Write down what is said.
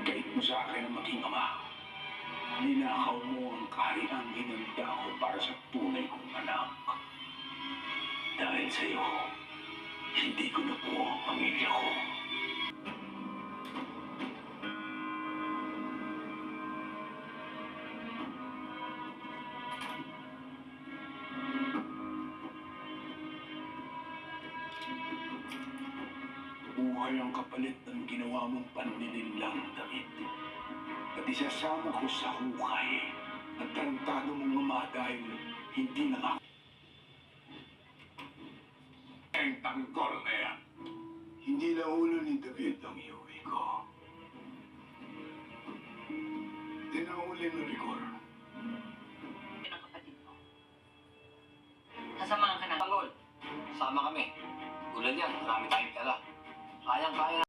pagkait mo sa akin ang maging ama. Ninakaw mo ang kahariang hinanda ko para sa tunay kong anak. Dahil sa iyo, hindi ko na po ang pamilya ko. Buhay ang kapalit ng ginawa mong panlilinlang, David. At isasama ko sa hukay at tarantado mong ama dahil hindi na ako. Ang tanggol na yan. Hindi na ulo ni David ang iuwi ko. Tinauli na rigor. Yan ang kapatid mo. Kasamahan ka na. Tanggol, sama kami. Tulad yan, marami tayong tala. Kayang-kaya